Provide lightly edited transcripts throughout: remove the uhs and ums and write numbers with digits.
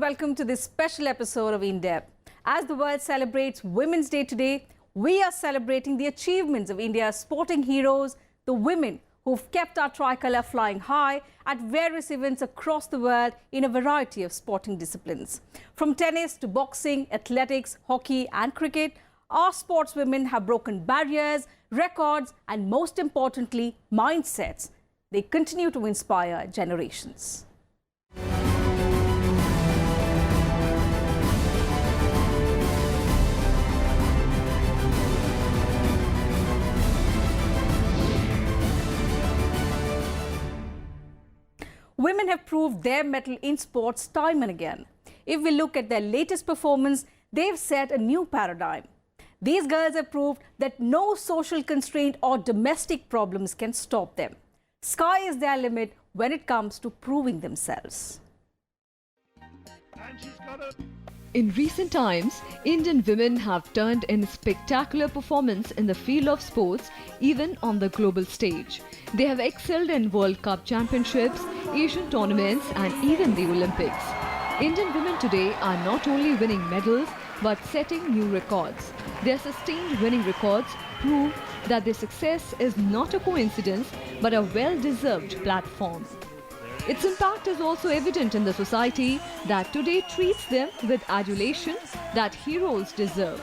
welcome to this special episode of In Depth. As the world celebrates Women's Day today, we are celebrating the achievements of India's sporting heroes, the women who've kept our tricolour flying high at various events across the world in a variety of sporting disciplines. From tennis to boxing, athletics, hockey and cricket, our sportswomen have broken barriers, records and most importantly, mindsets. They continue to inspire generations. Women have proved their mettle in sports time and again. If we look at their latest performance, they've set a new paradigm. These girls have proved that no social constraint or domestic problems can stop them. Sky is their limit when it comes to proving themselves. In recent times, Indian women have turned in spectacular performance in the field of sports, even on the global stage. They have excelled in World Cup championships, Asian tournaments and even the Olympics. Indian women today are not only winning medals but setting new records. Their sustained winning records prove that their success is not a coincidence but a well-deserved platform. Its impact is also evident in the society that today treats them with adulation that heroes deserve.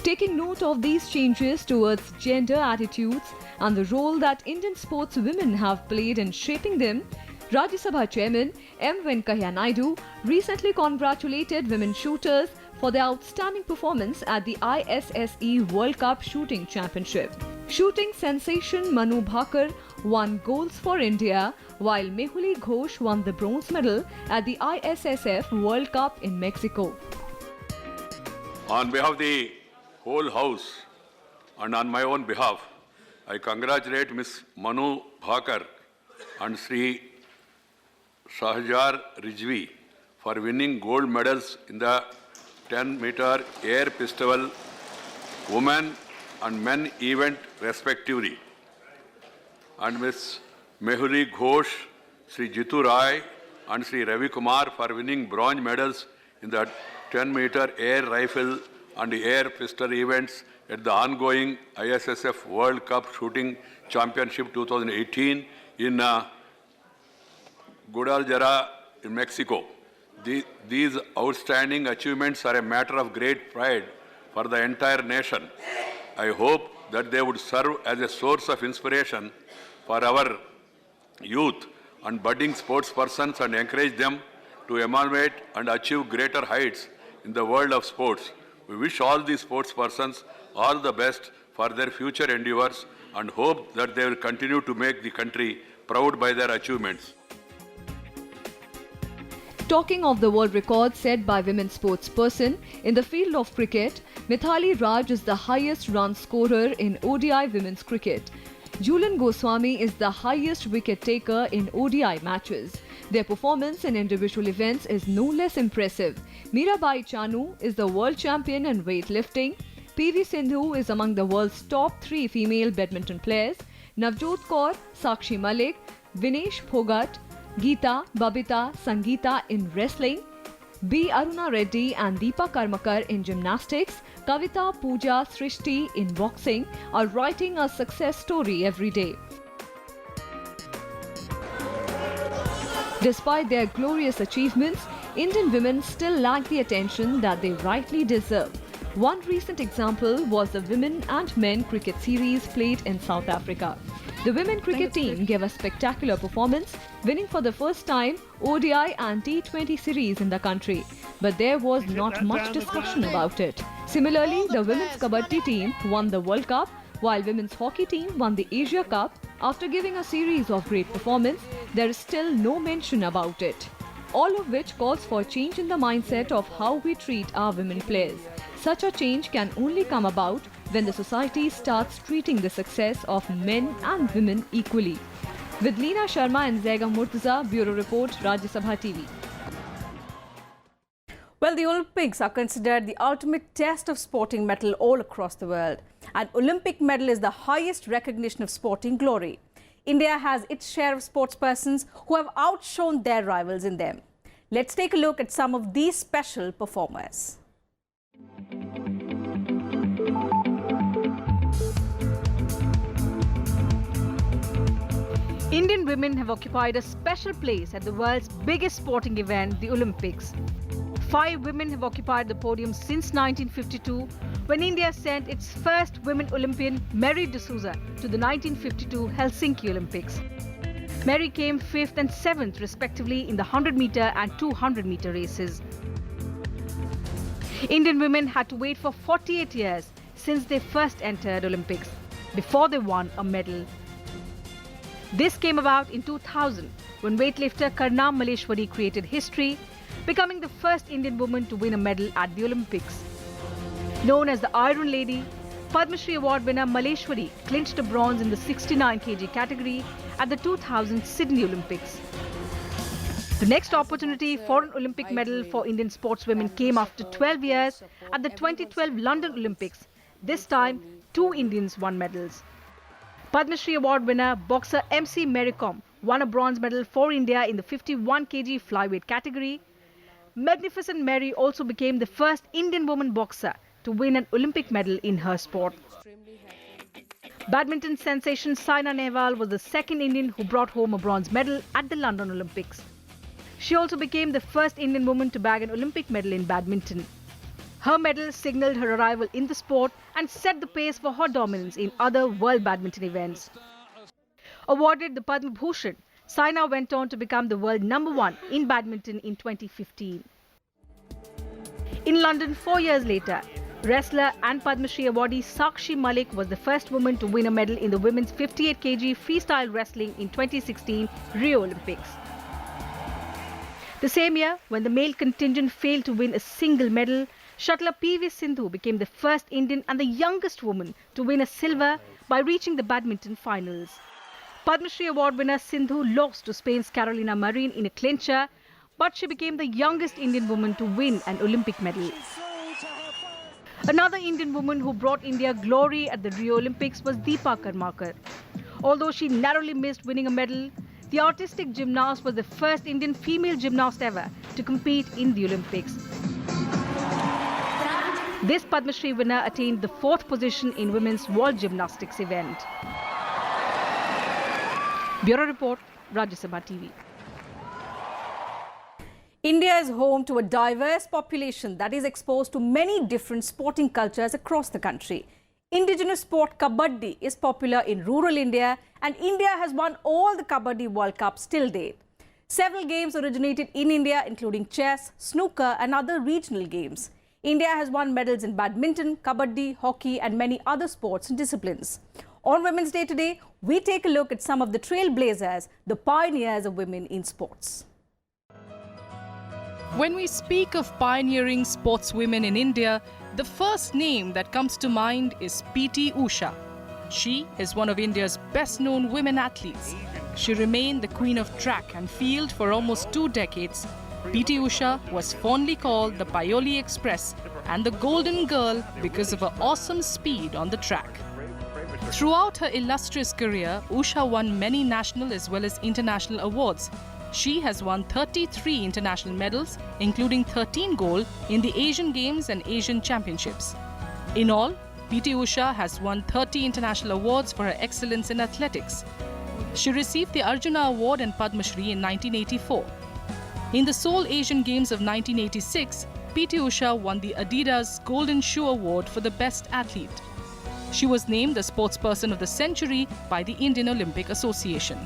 Taking note of these changes towards gender attitudes and the role that Indian sportswomen have played in shaping them, Rajya Sabha Chairman M. Venkaiah Naidu recently congratulated women shooters for their outstanding performance at the ISSE World Cup Shooting Championship. Shooting sensation Manu Bhaker won goals for India, while Mehuli Ghosh won the bronze medal at the ISSF World Cup in Mexico. On behalf of the whole House and on my own behalf, I congratulate Ms. Manu Bhaker and Sri Shahjar Rijvi for winning gold medals in the 10-meter air pistol women and men event respectively, and Ms. Mehuli Ghosh, Sri Jitu Rai and Sri Ravi Kumar for winning bronze medals in the 10-meter air rifle and air pistol events at the ongoing ISSF World Cup Shooting Championship 2018 in Guadalajara in Mexico. These outstanding achievements are a matter of great pride for the entire nation. I hope that they would serve as a source of inspiration for our youth and budding sports persons and encourage them to emulate and achieve greater heights in the world of sports. We wish all these sports persons all the best for their future endeavors and hope that they will continue to make the country proud by their achievements. Talking of the world record set by women sportsperson in the field of cricket, Mithali Raj is the highest run scorer in ODI women's cricket. Julian Goswami is the highest wicket taker in ODI matches. Their performance in individual events is no less impressive. Mirabai Chanu is the world champion in weightlifting. PV Sindhu is among the world's top 3 female badminton players. Navjot Kaur, Sakshi Malik, Vinesh Phogat, Geeta, Babita, Sangeeta in wrestling, B. Aruna Reddy and Deepa Karmakar in gymnastics, Kavita, Pooja, Srishti in boxing are writing a success story every day. Despite their glorious achievements, Indian women still lack the attention that they rightly deserve. One recent example was the women and men cricket series played in South Africa. The women cricket team gave a spectacular performance, winning for the first time ODI and T20 series in the country. But there was not much discussion about it. Similarly, the women's kabaddi team won the World Cup, while women's hockey team won the Asia Cup. After giving a series of great performance, there is still no mention about it. All of which calls for change in the mindset of how we treat our women players. Such a change can only come about when the society starts treating the success of men and women equally. With Leena Sharma and Zega Murtaza, Bureau Report, Rajya Sabha TV. Well, the Olympics are considered the ultimate test of sporting mettle all across the world. An Olympic medal is the highest recognition of sporting glory. India has its share of sportspersons who have outshone their rivals in them. Let's take a look at some of these special performers. Indian women have occupied a special place at the world's biggest sporting event, the Olympics. 5 women have occupied the podium since 1952, when India sent its first women Olympian, Mary D'Souza, to the 1952 Helsinki Olympics. Mary came 5th and 7th respectively in the 100-meter and 200-meter races. Indian women had to wait for 48 years since they first entered Olympics before they won a medal. This came about in 2000 when weightlifter Karnam Malleshwari created history, becoming the first Indian woman to win a medal at the Olympics. Known as the Iron Lady, Padma Shri Award winner Malleshwari clinched a bronze in the 69 kg category at the 2000 Sydney Olympics. The next opportunity for an Olympic medal for Indian sportswomen came after 12 years at the 2012 London Olympics. This time, 2 Indians won medals. Padma Shri Award winner boxer MC Mary Kom won a bronze medal for India in the 51 kg flyweight category. Magnificent Mary also became the first Indian woman boxer to win an Olympic medal in her sport. Badminton sensation Saina Nehwal was the second Indian who brought home a bronze medal at the London Olympics. She also became the first Indian woman to bag an Olympic medal in badminton. Her medal signaled her arrival in the sport and set the pace for her dominance in other World Badminton events. Awarded the Padma Bhushan, Saina went on to become the world #1 in badminton in 2015. In London 4 years later, wrestler and Padma Shri awardee Sakshi Malik was the first woman to win a medal in the women's 58 kg freestyle wrestling in 2016 Rio Olympics. The same year, when the male contingent failed to win a single medal, shuttler PV Sindhu became the first Indian and the youngest woman to win a silver by reaching the badminton finals. Padma Shri Award winner Sindhu lost to Spain's Carolina Marin in a clincher, but she became the youngest Indian woman to win an Olympic medal. Another Indian woman who brought India glory at the Rio Olympics was Deepa Karmakar. Although she narrowly missed winning a medal, the artistic gymnast was the first Indian female gymnast ever to compete in the Olympics. This Padma Shri winner attained the 4th position in women's wall gymnastics event. Bureau Report, Rajya Sabha TV. India is home to a diverse population that is exposed to many different sporting cultures across the country. Indigenous sport Kabaddi is popular in rural India, and India has won all the Kabaddi World Cups till date. Several games originated in India, including chess, snooker and other regional games. India has won medals in badminton, kabaddi, hockey and many other sports and disciplines. On Women's Day today, we take a look at some of the trailblazers, the pioneers of women in sports. When we speak of pioneering sportswomen in India, the first name that comes to mind is PT Usha. She is one of India's best-known women athletes. She remained the queen of track and field for almost 2 decades. PT Usha was fondly called the Paioli Express and the Golden Girl because of her awesome speed on the track. Throughout her illustrious career, Usha won many national as well as international awards. She has won 33 international medals, including 13 gold in the Asian Games and Asian Championships. In all, PT Usha has won 30 international awards for her excellence in athletics. She received the Arjuna Award and Padma Shri in 1984. In the Seoul Asian Games of 1986, PT Usha won the Adidas Golden Shoe Award for the Best Athlete. She was named the Sportsperson of the Century by the Indian Olympic Association.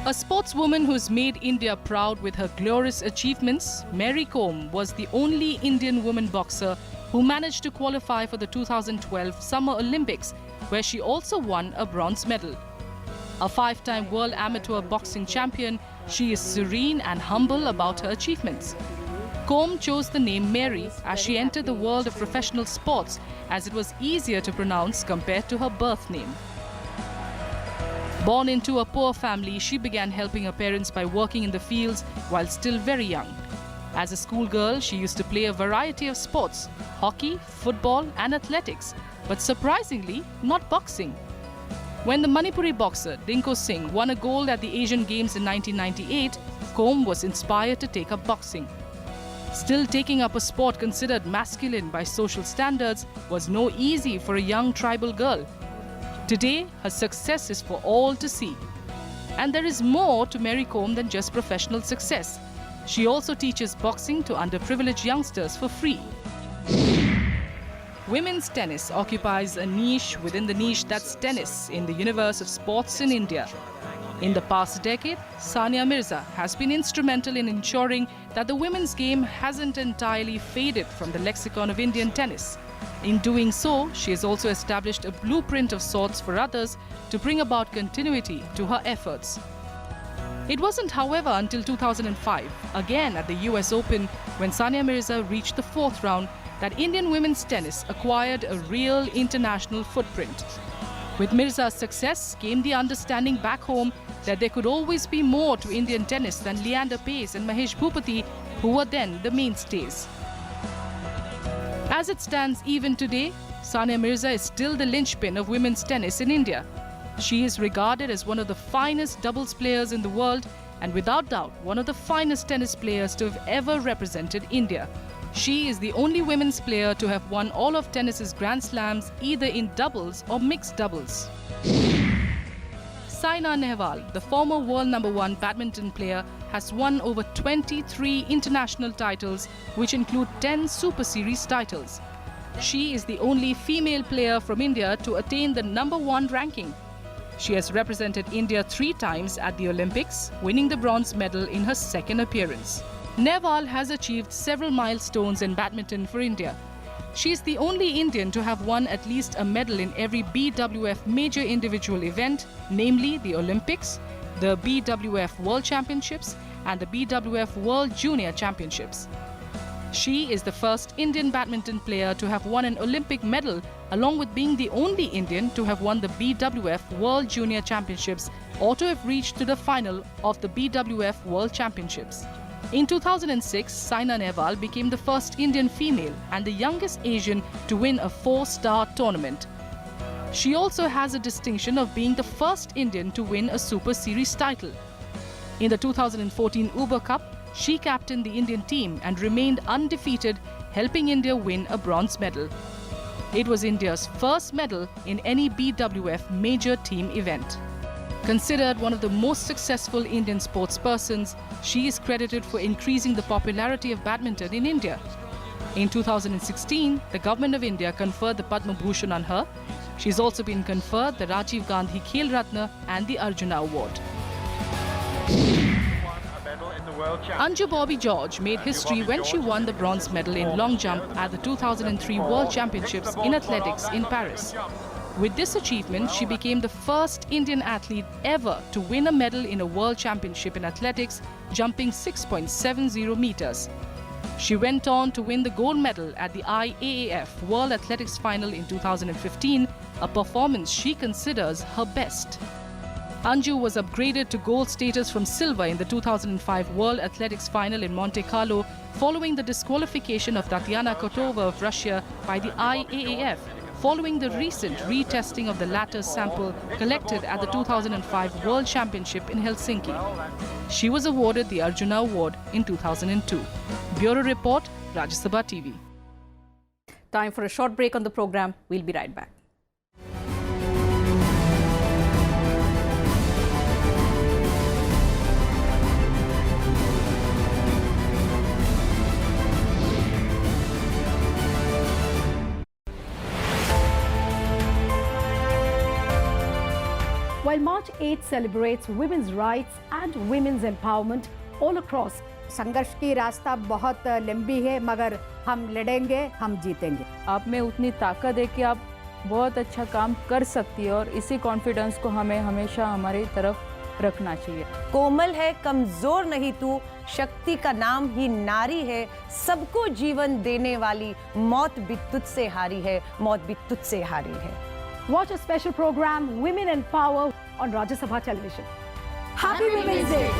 A sportswoman who's made India proud with her glorious achievements, Mary Kom was the only Indian woman boxer who managed to qualify for the 2012 Summer Olympics, where she also won a bronze medal. A 5-time world amateur boxing champion, she is serene and humble about her achievements. Kom chose the name Mary as she entered the world of professional sports, as it was easier to pronounce compared to her birth name. Born into a poor family, she began helping her parents by working in the fields while still very young. As a schoolgirl, she used to play a variety of sports, hockey, football and athletics, but surprisingly, not boxing. When the Manipuri boxer Dinko Singh won a gold at the Asian Games in 1998, Combe was inspired to take up boxing. Still, taking up a sport considered masculine by social standards was no easy for a young tribal girl. Today, her success is for all to see. And there is more to Mary Combe than just professional success. She also teaches boxing to underprivileged youngsters for free. Women's tennis occupies a niche within the niche that's tennis in the universe of sports in India. In the past decade, Sania Mirza has been instrumental in ensuring that the women's game hasn't entirely faded from the lexicon of Indian tennis. In doing so, she has also established a blueprint of sorts for others to bring about continuity to her efforts. It wasn't, however, until 2005, again at the US Open, when Sania Mirza reached the fourth round, that Indian women's tennis acquired a real international footprint. With Mirza's success came the understanding back home that there could always be more to Indian tennis than Leander Paes and Mahesh Bhupati, who were then the mainstays. As it stands even today, Sania Mirza is still the linchpin of women's tennis in India. She is regarded as one of the finest doubles players in the world and without doubt one of the finest tennis players to have ever represented India. She is the only women's player to have won all of tennis's Grand Slams either in doubles or mixed doubles. Saina Nehwal, the former world #1 badminton player, has won over 23 international titles, which include 10 Super Series titles. She is the only female player from India to attain the #1 ranking. She has represented India 3 times at the Olympics, winning the bronze medal in her second appearance. Nehwal has achieved several milestones in badminton for India. She is the only Indian to have won at least a medal in every BWF major individual event, namely the Olympics, the BWF World Championships, and the BWF World Junior Championships. She is the first Indian badminton player to have won an Olympic medal, along with being the only Indian to have won the BWF World Junior Championships or to have reached to the final of the BWF World Championships. In 2006, Saina Nehwal became the first Indian female and the youngest Asian to win a 4-star tournament. She also has a distinction of being the first Indian to win a Super Series title. In the 2014 Uber Cup, she captained the Indian team and remained undefeated, helping India win a bronze medal. It was India's first medal in any BWF major team event. Considered one of the most successful Indian sportspersons, she is credited for increasing the popularity of badminton in India. In 2016, the Government of India conferred the Padma Bhushan on her. She's also been conferred the Rajiv Gandhi Khel Ratna and the Arjuna Award. Anju Bobby George made history when she won the bronze medal in long jump at the 2003 World Championships in Athletics in Paris. With this achievement, she became the first Indian athlete ever to win a medal in a World Championship in athletics, jumping 6.70 meters. She went on to win the gold medal at the IAAF World Athletics Final in 2015, a performance she considers her best. Anju was upgraded to gold status from silver in the 2005 World Athletics Final in Monte Carlo, following the disqualification of Tatiana Kotova of Russia by the IAAF, following the recent retesting of the latter's sample collected at the 2005 World Championship in Helsinki. She was awarded the Arjuna Award in 2002. Bureau Report, Rajya Sabha TV. Time for a short break on the program. We'll be right back. While March 8 celebrates women's rights and women's empowerment all across, संघर्ष की रास्ता बहुत लंबी है, मगर हम लड़ेंगे, हम जीतेंगे। आप में उतनी ताकत है कि आप बहुत अच्छा काम कर सकती है और इसी कॉन्फिडेंस को हमें हमेशा हमारी तरफ रखना चाहिए। कोमल है, कमजोर नहीं तू, शक्ति का नाम ही नारी है, सबको जीवन देने वाली, मौत भी तुझसे हारी है, मौत भी तुझसे हारी है। watch a special program, Women in Power, on Rajya Sabha Television. Happy Women's Day!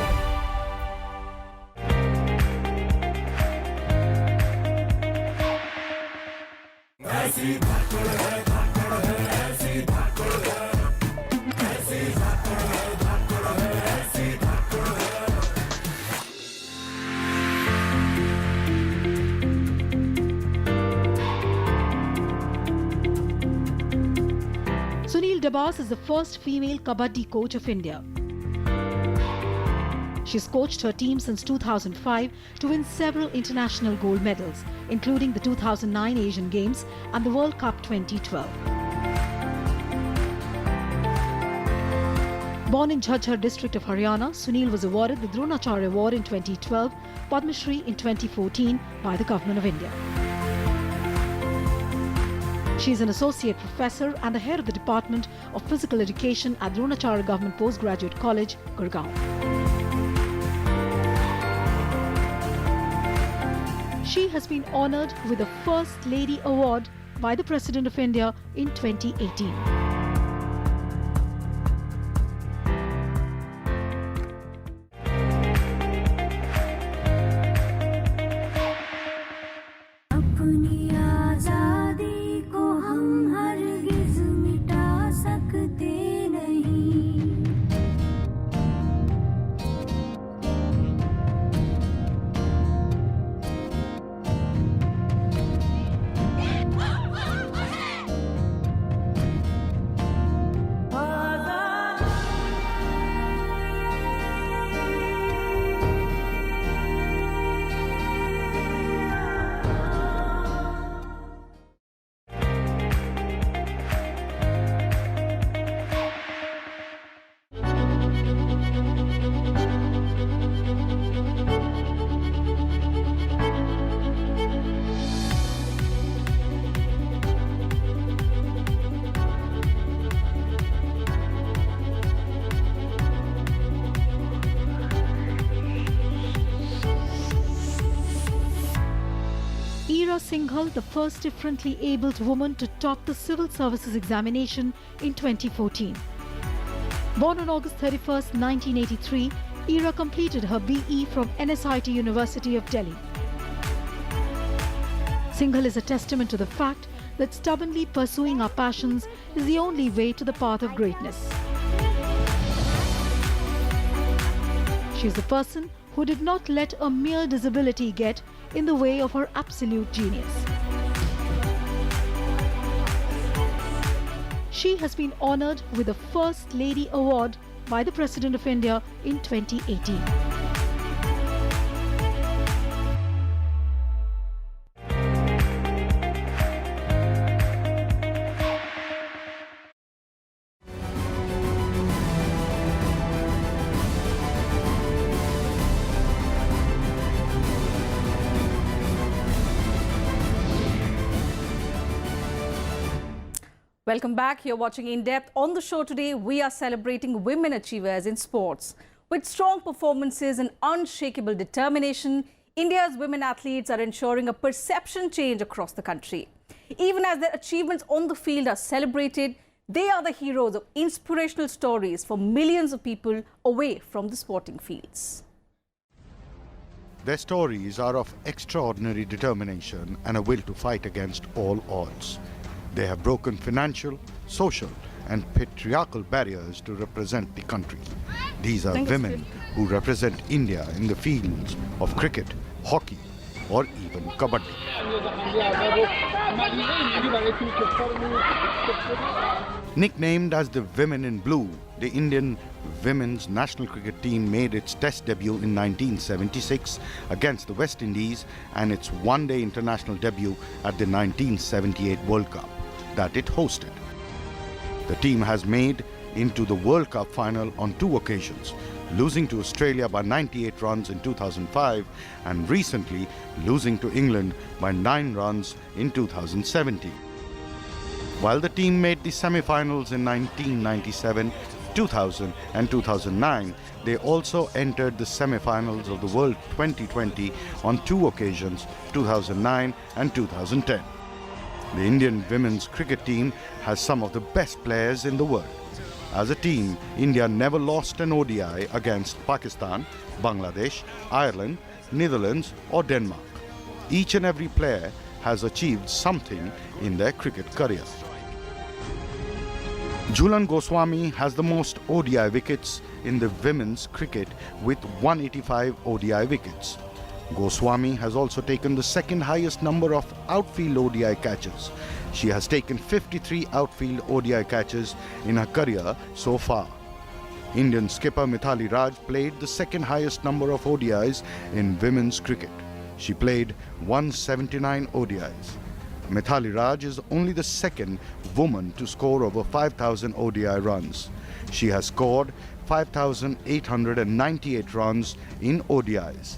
Dabas is the first female Kabaddi coach of India. She's coached her team since 2005 to win several international gold medals, including the 2009 Asian Games and the World Cup 2012. Born in Jhajjar district of Haryana, Sunil was awarded the Dronacharya Award in 2012, Padma Shri in 2014 by the Government of India. She is an associate professor and the head of the Department of Physical Education at Dronacharya Government Postgraduate College, Gurgaon. She has been honoured with the First Lady Award by the President of India in 2018. Singhal, the first differently abled woman to top the Civil Services examination in 2014. Born on August 31st, 1983, Ira completed her BE from NSIT University of Delhi. Singhal is a testament to the fact that stubbornly pursuing our passions is the only way to the path of greatness. She is the person who did not let a mere disability get in the way of her absolute genius. She has been honoured with the First Lady Award by the President of India in 2018. Welcome back. You're watching In Depth. On the show today, we are celebrating women achievers in sports. With strong performances and unshakable determination, India's women athletes are ensuring a perception change across the country. Even as their achievements on the field are celebrated, they are the heroes of inspirational stories for millions of people away from the sporting fields. Their stories are of extraordinary determination and a will to fight against all odds. They have broken financial, social and patriarchal barriers to represent the country. These are women who represent India in the fields of cricket, hockey or even kabaddi. Nicknamed as the Women in Blue, the Indian women's national cricket team made its test debut in 1976 against the West Indies and its one-day international debut at the 1978 World Cup that it hosted. The team has made into the World Cup final on 2 occasions, losing to Australia by 98 runs in 2005 and recently losing to England by 9 runs in 2017. While the team made the semi-finals in 1997, 2000 and 2009, they also entered the semi-finals of the World 2020 on 2 occasions, 2009 and 2010. The Indian women's cricket team has some of the best players in the world. As a team, India never lost an ODI against Pakistan, Bangladesh, Ireland, Netherlands or Denmark. Each and every player has achieved something in their cricket career. Jhulan Goswami has the most ODI wickets in the women's cricket with 185 ODI wickets. Goswami has also taken the second highest number of outfield ODI catches. She has taken 53 outfield ODI catches in her career so far. Indian skipper Mithali Raj played the second highest number of ODIs in women's cricket. She played 179 ODIs. Mithali Raj is only the second woman to score over 5,000 ODI runs. She has scored 5,898 runs in ODIs.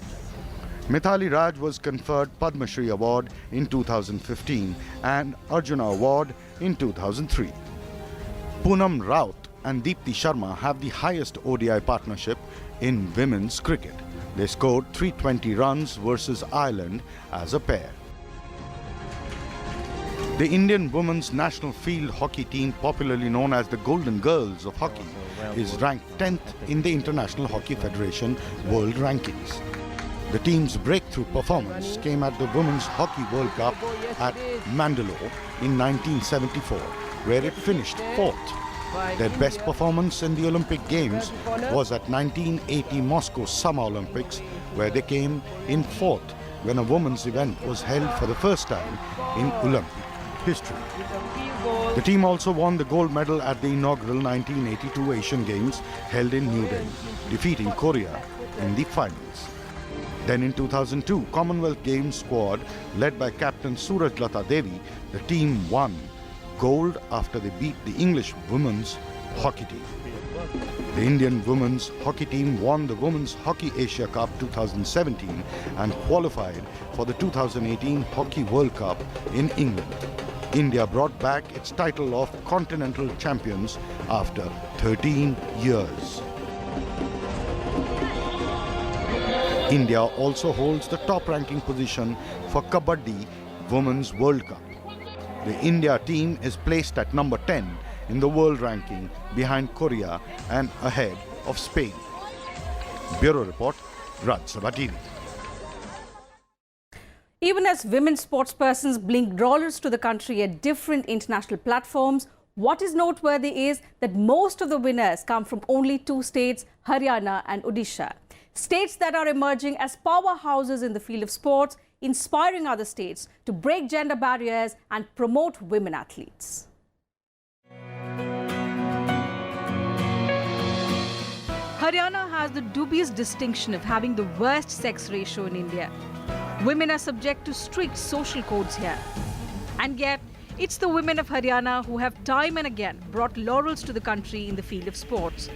Mithali Raj was conferred Padma Shri Award in 2015 and Arjuna Award in 2003. Poonam Raut and Deepti Sharma have the highest ODI partnership in women's cricket. They scored 320 runs versus Ireland as a pair. The Indian women's national field hockey team, popularly known as the Golden Girls of hockey, is ranked 10th in the International Hockey Federation World Rankings. The team's breakthrough performance came at the Women's Hockey World Cup at Mandalore in 1974, where it finished 4th. Their best performance in the Olympic Games was at 1980 Moscow Summer Olympics, where they came in 4th when a women's event was held for the first time in Olympic history. The team also won the gold medal at the inaugural 1982 Asian Games held in New Delhi, defeating Korea in the finals. Then in 2002 Commonwealth Games squad led by captain Suraj Lata Devi, the team won gold after they beat the English women's hockey team. The Indian women's hockey team won the Women's Hockey Asia Cup 2017 and qualified for the 2018 Hockey World Cup in England. India brought back its title of continental champions after 13 years. India also holds the top ranking position for Kabaddi Women's World Cup. The India team is placed at number 10 in the world ranking, behind Korea and ahead of Spain. Bureau Report, Raj Sabha TV. Even as women sportspersons blink dollars to the country at different international platforms, what is noteworthy is that most of the winners come from only two states, Haryana and Odisha. States that are emerging as powerhouses in the field of sports, inspiring other states to break gender barriers and promote women athletes. Haryana has the dubious distinction of having the worst sex ratio in India. Women are subject to strict social codes here. And yet, it's the women of Haryana who have time and again brought laurels to the country in the field of sports.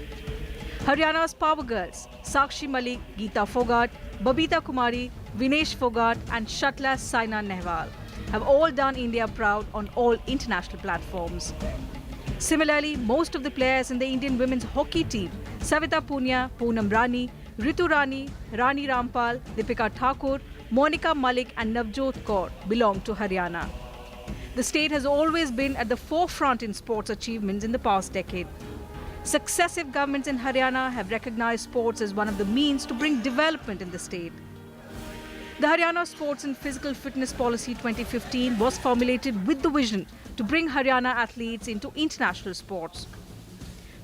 Haryana's power girls, Sakshi Malik, Geeta Fogart, Babita Kumari, Vinesh Fogart and shuttler Saina Nehwal have all done India proud on all international platforms. Similarly, most of the players in the Indian women's hockey team, Savita Punia, Poonam Rani, Ritu Rani, Rani Rampal, Deepika Thakur, Monica Malik and Navjot Kaur belong to Haryana. The state has always been at the forefront in sports achievements in the past decade. Successive governments in Haryana have recognized sports as one of the means to bring development in the state. The Haryana Sports and Physical Fitness Policy 2015 was formulated with the vision to bring Haryana athletes into international sports.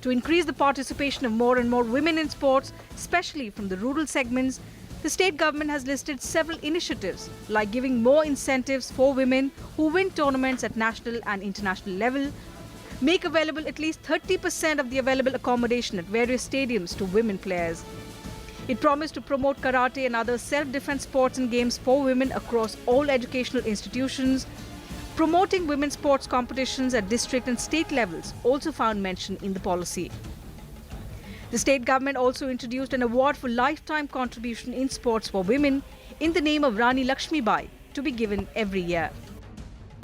To increase the participation of more and more women in sports, especially from the rural segments, the state government has listed several initiatives like giving more incentives for women who win tournaments at national and international level, make available at least 30% of the available accommodation at various stadiums to women players. It promised to promote karate and other self-defense sports and games for women across all educational institutions. Promoting women's sports competitions at district and state levels also found mention in the policy. The state government also introduced an award for lifetime contribution in sports for women in the name of Rani Lakshmi Bai to be given every year.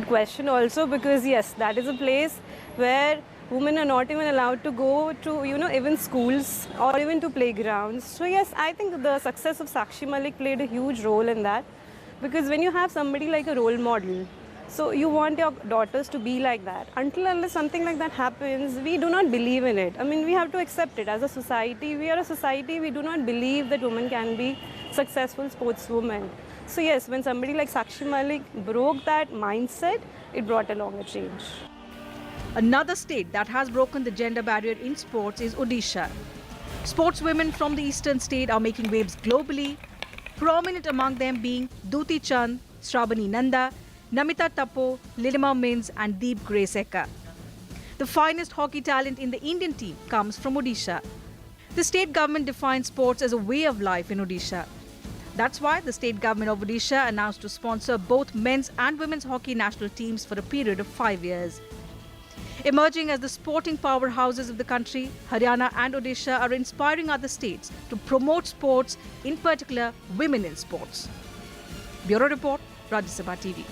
Question also because yes, that is a place where women are not even allowed to go to, even schools or even to playgrounds. So yes, I think the success of Sakshi Malik played a huge role in that, because when you have somebody like a role model, so you want your daughters to be like that. Unless something like that happens, we do not believe in it. I mean, we have to accept it as a society. We are a society, we do not believe that women can be successful sportswomen. So yes, when somebody like Sakshi Malik broke that mindset, it brought along a change. Another state that has broken the gender barrier in sports is Odisha. Sportswomen from the eastern state are making waves globally, prominent among them being Duti Chand, Shravani Nanda, Namita Tapo, Lilima Mins and Deep Grasekar. The finest hockey talent in the Indian team comes from Odisha. The state government defines sports as a way of life in Odisha. That's why the state government of Odisha announced to sponsor both men's and women's hockey national teams for a period of 5 years. Emerging as the sporting powerhouses of the country, Haryana and Odisha are inspiring other states to promote sports, in particular women in sports. Bureau Report, Rajya Sabha TV.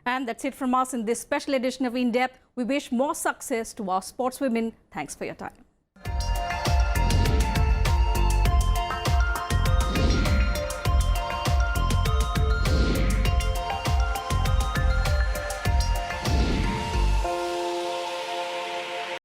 And that's it from us in this special edition of In Depth. We wish more success to our sportswomen. Thanks for your time.